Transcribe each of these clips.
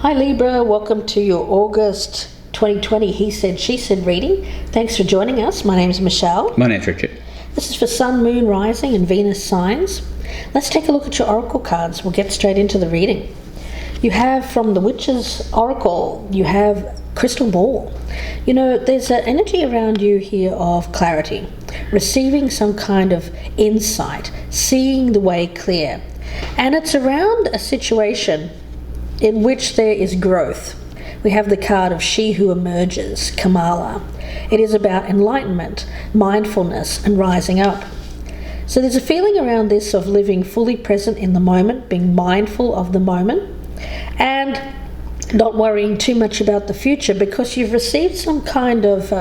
Hi Libra, welcome to your August 2020 He Said, She Said reading. Thanks for joining us. My name is Michelle. My name's Richard. This is for Sun, Moon, Rising and Venus signs. Let's take a look at your oracle cards. We'll get straight into the reading. You have from the Witch's Oracle, you have Crystal Ball. You know, there's an energy around you here of clarity, receiving some kind of insight, seeing the way clear. And it's around a situation in which there is growth. We have the card of She Who Emerges, Kamala. It is about enlightenment, mindfulness, and rising up. So there's a feeling around this of living fully present in the moment, being mindful of the moment, and not worrying too much about the future because you've received some kind of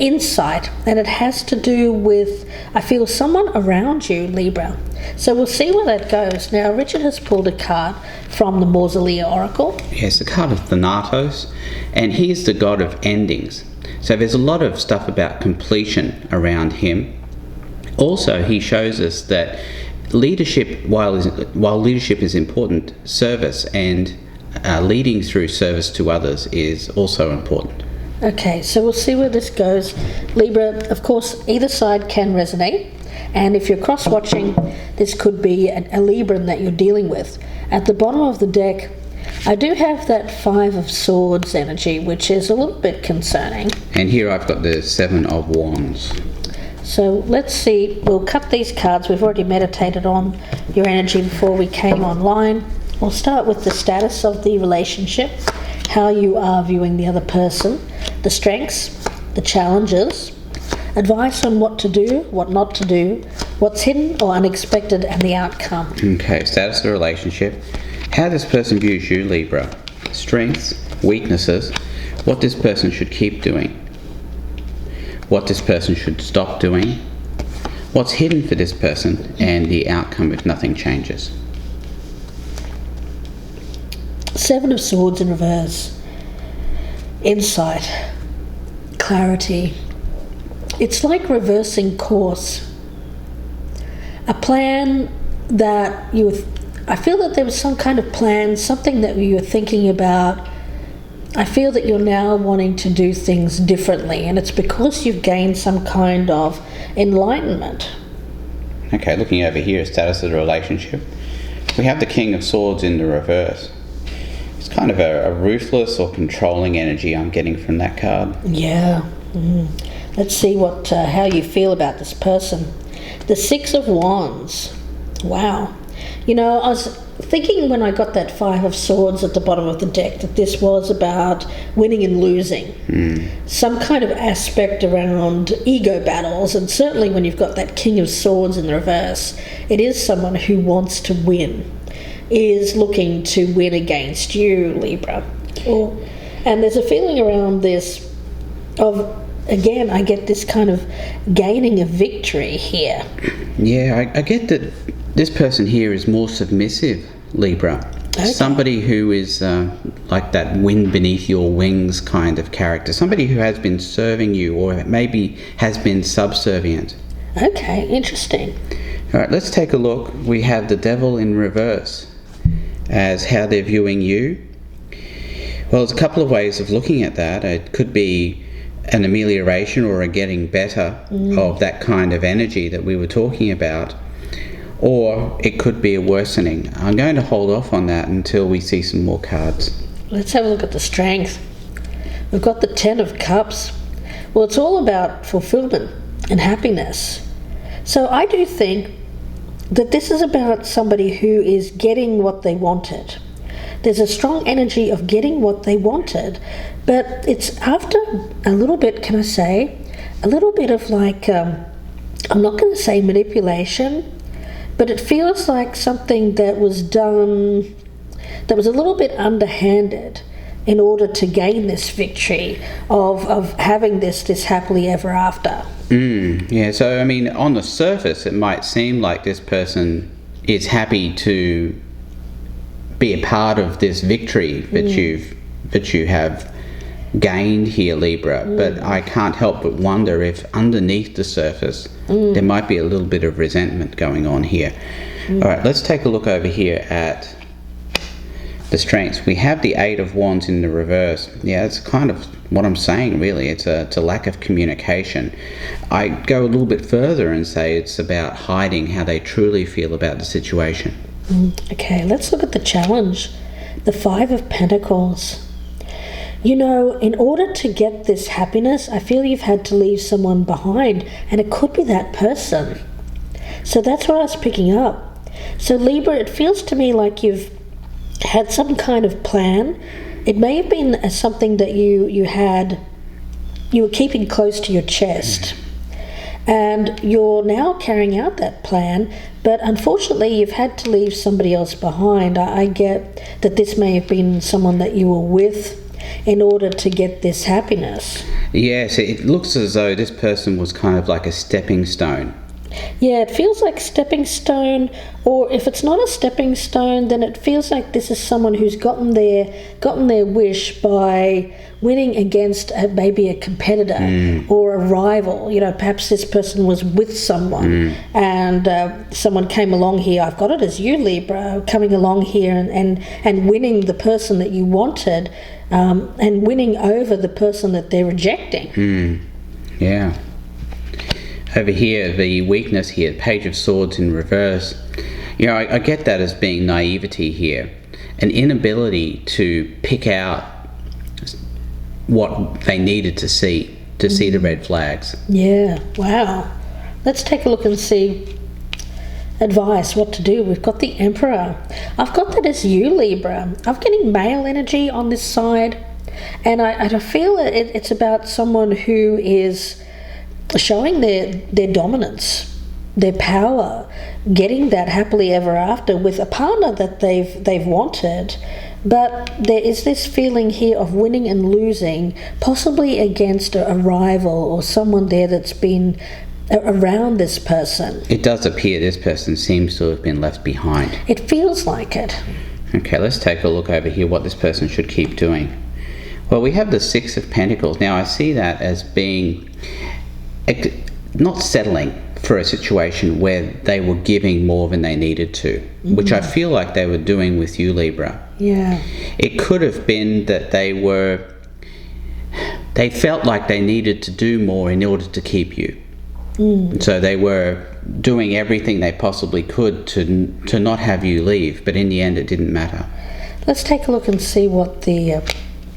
insight, and it has to do with, I feel, someone around you, Libra. So we'll see where that goes. Now, Richard has pulled a card from the Mausolea Oracle. Yes, the card of Thanatos, and he's the god of endings. So there's a lot of stuff about completion around him. Also, he shows us that leadership, while leadership is important, service and leading through service to others is also important. Okay, so we'll see where this goes. Libra, of course, either side can resonate. And if you're cross-watching, this could be a Libran that you're dealing with. At the bottom of the deck, I do have that Five of Swords energy, which is a little bit concerning. And here I've got the Seven of Wands. So let's see, we'll cut these cards. We've already meditated on your energy before we came online. We'll start with the status of the relationship, how you are viewing the other person, the strengths, the challenges, advice on what to do, what not to do, what's hidden or unexpected, and the outcome. Okay, status of the relationship. How this person views you, Libra. Strengths, weaknesses, what this person should keep doing, what this person should stop doing, what's hidden for this person, and the outcome if nothing changes. Seven of Swords in reverse. Insight, clarity. It's like reversing course. A plan that I feel that there was some kind of plan, something that you were thinking about. I feel that you're now wanting to do things differently, and it's because you've gained some kind of enlightenment. Okay, looking over here, status of the relationship. We have the King of Swords in the reverse. It's kind of a ruthless or controlling energy I'm getting from that card. Yeah. Let's see how you feel about this person. The Six of Wands. Wow. You know, I was thinking when I got that Five of Swords at the bottom of the deck that this was about winning and losing. Some kind of aspect around ego battles, and certainly when you've got that King of Swords in the reverse, it is someone who wants to win, is looking to win against you, Libra. And there's a feeling around this of, again, I get this kind of gaining a victory here. Yeah, I get that this person here is more submissive, Libra. Okay. Somebody who is like that wind beneath your wings kind of character. Somebody who has been serving you or maybe has been subservient. Okay, interesting. All right, let's take a look. We have the Devil in reverse as how they're viewing you. Well, there's a couple of ways of looking at that. It could be an amelioration or a getting better of that kind of energy that we were talking about, or it could be a worsening. I'm going to hold off on that until we see some more cards. Let's have a look at the strength. We've got the Ten of Cups. Well, it's all about fulfillment and happiness. So I do think that this is about somebody who is getting what they wanted. There's a strong energy of getting what they wanted, but it's after a little bit, can I say, a little bit of like, I'm not going to say manipulation, but it feels like something that was done, that was a little bit underhanded in order to gain this victory of having this happily ever after. Yeah, so I mean, on the surface, it might seem like this person is happy to be a part of this victory that you have gained here, Libra. But I can't help but wonder if underneath the surface there might be a little bit of resentment going on here. All right, let's take a look over here at the strengths. We have the Eight of Wands in the reverse. Yeah, it's kind of what I'm saying, really. It's a lack of communication. I go a little bit further and say it's about hiding how they truly feel about the situation. Okay, let's look at the challenge. The Five of Pentacles. You know, in order to get this happiness, I feel you've had to leave someone behind, and it could be that person. So that's what I was picking up. So Libra, it feels to me like you've had some kind of plan. It may have been something that you were keeping close to your chest, and you're now carrying out that plan, but unfortunately you've had to leave somebody else behind. I get that this may have been someone that you were with in order to get this happiness. Yes, it looks as though this person was kind of like a stepping stone. Yeah, it feels like stepping stone, or if it's not a stepping stone, then it feels like this is someone who's gotten their wish by winning against maybe a competitor or a rival. You know, perhaps this person was with someone and someone came along here. I've got it as you, Libra, coming along here and winning the person that you wanted and winning over the person that they're rejecting. Yeah. Over here, the weakness here, Page of Swords in reverse. You know, I get that as being naivety here. An inability to pick out what they needed to see the red flags. Yeah, wow. Let's take a look and see advice, what to do. We've got the Emperor. I've got that as you, Libra. I'm getting male energy on this side, and I feel it's about someone who is showing their dominance, their power, getting that happily ever after with a partner that they've wanted. But there is this feeling here of winning and losing, possibly against a rival or someone there that's been around this person. It does appear this person seems to have been left behind. It feels like it. Okay, let's take a look over here what this person should keep doing. Well, we have the Six of Pentacles. Now, I see that as being not settling for a situation where they were giving more than they needed to, which I feel like they were doing with you, Libra. Yeah. It could have been that they felt like they needed to do more in order to keep you. So they were doing everything they possibly could to not have you leave, but in the end it didn't matter. Let's take a look and see what the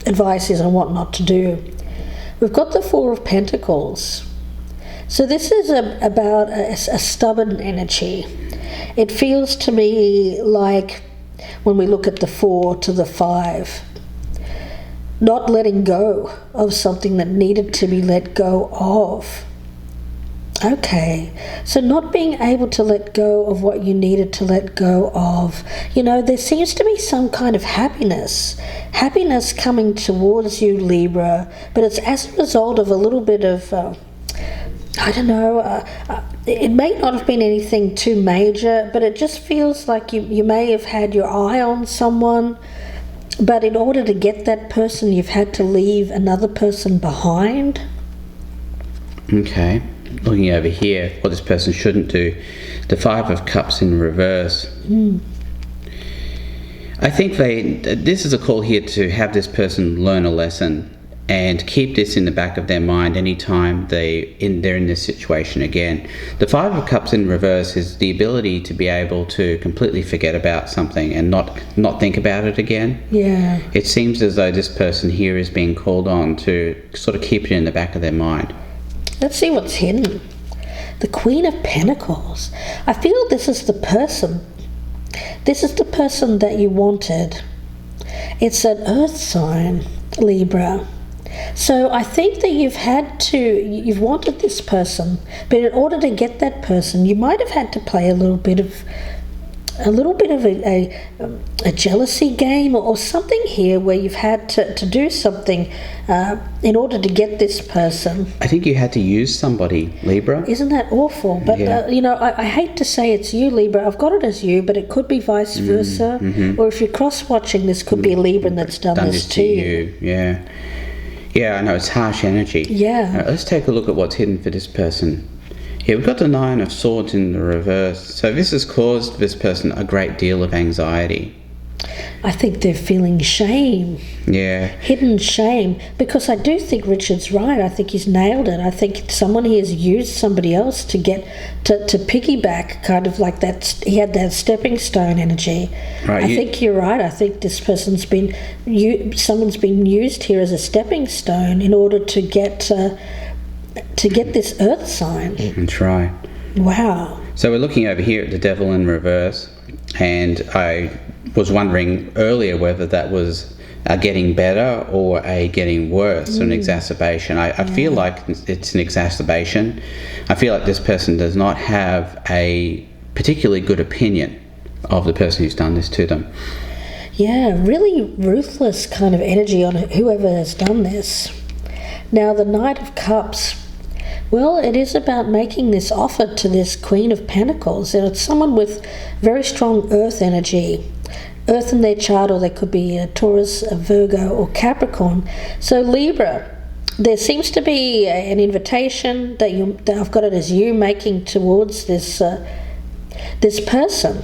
advice is on what not to do. We've got the Four of Pentacles. So this is about a stubborn energy. It feels to me like when we look at the 4 to the 5, not letting go of something that needed to be let go of. Okay, so not being able to let go of what you needed to let go of. You know, there seems to be some kind of happiness coming towards you, Libra, but it's as a result of a little bit of I don't know, it may not have been anything too major, but it just feels like you may have had your eye on someone, but in order to get that person, you've had to leave another person behind. Okay, looking over here, what this person shouldn't do, the Five of Cups in reverse. I think this is a call here to have this person learn a lesson and keep this in the back of their mind anytime they're in this situation again. The Five of Cups in reverse is the ability to be able to completely forget about something and not think about it again. Yeah. It seems as though this person here is being called on to sort of keep it in the back of their mind. Let's see what's hidden. The Queen of Pentacles. I feel this is the person. This is the person that you wanted. It's an earth sign, Libra. So I think that you've wanted this person, but in order to get that person, you might have had to play a little bit of a jealousy game or something here where you've had to do something in order to get this person. I think you had to use somebody, Libra. Isn't that awful? But, yeah. I hate to say it's you, Libra. I've got it as you, but it could be vice versa. Or if you're cross-watching, this could be a Libra that's done this to you. Yeah. Yeah, I know, it's harsh energy. Yeah. Right, let's take a look at what's hidden for this person. Yeah, we've got the Nine of Swords in the reverse. So this has caused this person a great deal of anxiety. I think they're feeling shame. Yeah. Hidden shame. Because I do think Richard's right. I think he's nailed it. I think someone here has used somebody else to get to piggyback, kind of like that. He had that stepping stone energy. Right. I think you're right. I think this person's been, someone's been used here as a stepping stone in order to get this earth sign. That's right. Wow. So we're looking over here at the devil in reverse, and I was wondering earlier whether that was a getting better or a getting worse, or an exacerbation. I feel like it's an exacerbation. I feel like this person does not have a particularly good opinion of the person who's done this to them. Yeah, really ruthless kind of energy on whoever has done this. Now, the Knight of Cups, well, it is about making this offer to this Queen of Pentacles, and it's someone with very strong earth energy. Earth in their chart, or they could be a Taurus, a Virgo, or Capricorn. So Libra, there seems to be an invitation that I've got it as you making towards this person.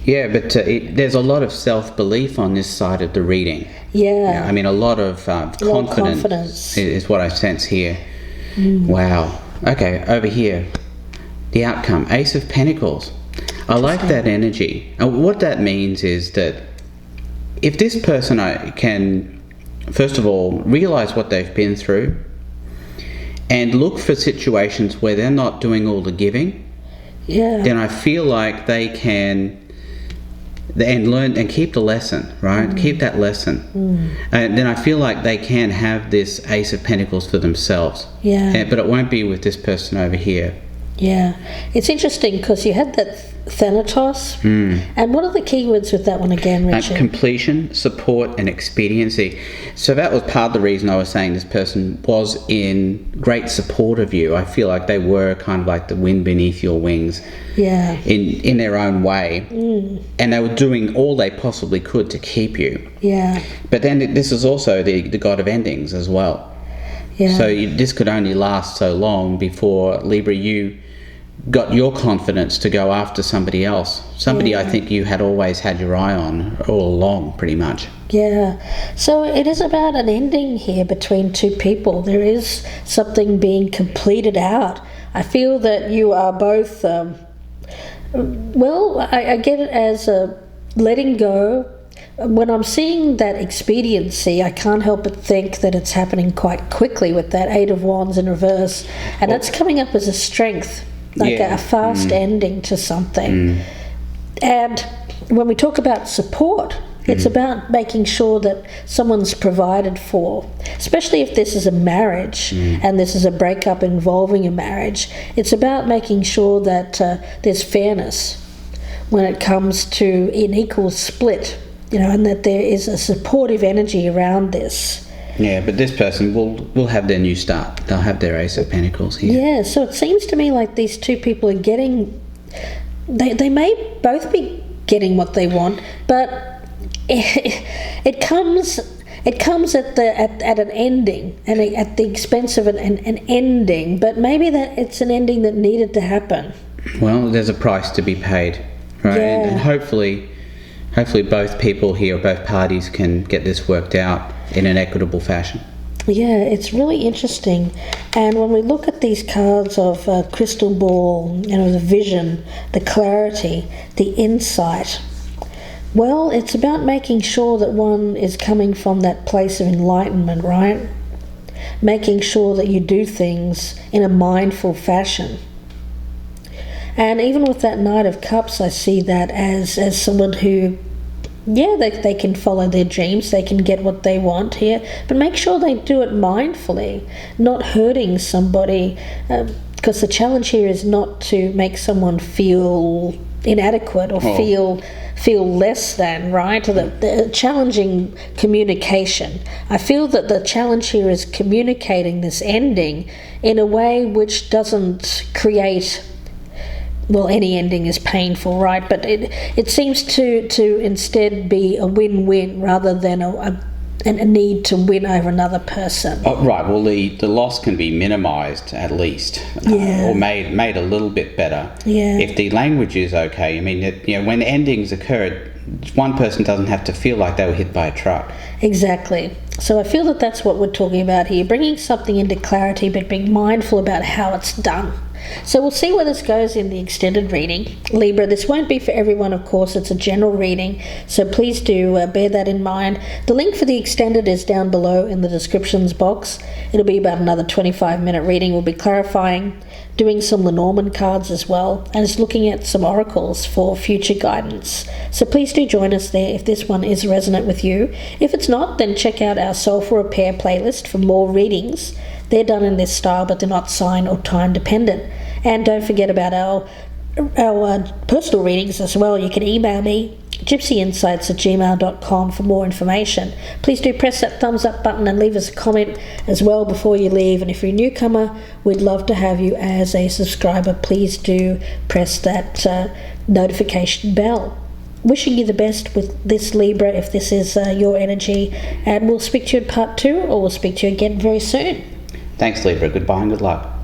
Yeah, but there's a lot of self-belief on this side of the reading. Yeah. I mean, a lot of confidence is what I sense here. Wow. Okay, over here, the outcome, Ace of Pentacles. I like that energy. And what that means is that if this person can, first of all, realize what they've been through and look for situations where they're not doing all the giving, then I feel like they can and learn and keep the lesson, right? Keep that lesson. And then I feel like they can have this Ace of Pentacles for themselves. But it won't be with this person over here. Yeah. It's interesting because you had that Thanatos. And what are the keywords with that one again, Richard? Completion, support, and expediency. So that was part of the reason I was saying this person was in great support of you. I feel like they were kind of like the wind beneath your wings. Yeah. In their own way. And they were doing all they possibly could to keep you. Yeah. But then this is also the god of endings as well. Yeah. So this could only last so long before, Libra, you got your confidence to go after somebody else. Somebody I think you had always had your eye on all along, pretty much. Yeah. So it is about an ending here between two people. There is something being completed out. I feel that you are both, I get it as a letting go. When I'm seeing that expediency, I can't help but think that it's happening quite quickly with that Eight of Wands in reverse. And that's coming up as a strength, like a fast ending to something. And when we talk about support, it's about making sure that someone's provided for, especially if this is a marriage and this is a breakup involving a marriage. It's about making sure that there's fairness when it comes to an equal split, and that there is a supportive energy around this. Yeah, but this person will have their new start. They'll have their Ace of Pentacles here. Yeah, so it seems to me like these two people are getting, they may both be getting what they want, but it comes at an ending, and at the expense of an ending, but maybe that it's an ending that needed to happen. Well, there's a price to be paid, right? Yeah. And hopefully both people here, both parties, can get this worked out in an equitable fashion. Yeah, it's really interesting. And when we look at these cards of crystal ball, the vision, the clarity, the insight, well, it's about making sure that one is coming from that place of enlightenment, right? Making sure that you do things in a mindful fashion. And even with that Knight of Cups, I see that as someone who, they can follow their dreams, they can get what they want here, but make sure they do it mindfully, not hurting somebody, because the challenge here is not to make someone feel inadequate or feel less than, right? The challenging communication. I feel that the challenge here is communicating this ending in a way which doesn't create, any ending is painful, right? But it seems to instead be a win-win rather than a a need to win over another person. Oh, right. Well, the loss can be minimised at least, or made a little bit better. Yeah. If the language is okay. I mean, when endings occur, one person doesn't have to feel like they were hit by a truck. Exactly. So I feel that that's what we're talking about here, bringing something into clarity, but being mindful about how it's done. So we'll see where this goes in the extended reading. Libra, this won't be for everyone, of course. It's a general reading, so please do bear that in mind. The link for the extended is down below in the descriptions box. It'll be about another 25-minute reading. We'll be clarifying, doing some Lenormand cards as well, and just looking at some oracles for future guidance. So please do join us there if this one is resonant with you. If it's not, then check out our Soul for Repair playlist for more readings. They're done in this style, but they're not sign or time dependent. And don't forget about our personal readings as well. You can email me, gypsyinsights@gmail.com, for more information. Please do press that thumbs up button and leave us a comment as well before you leave. And if you're a newcomer, we'd love to have you as a subscriber. Please do press that notification bell. Wishing you the best with this, Libra, if this is your energy. And we'll speak to you in part 2, or we'll speak to you again very soon. Thanks, Libra. Goodbye and good luck.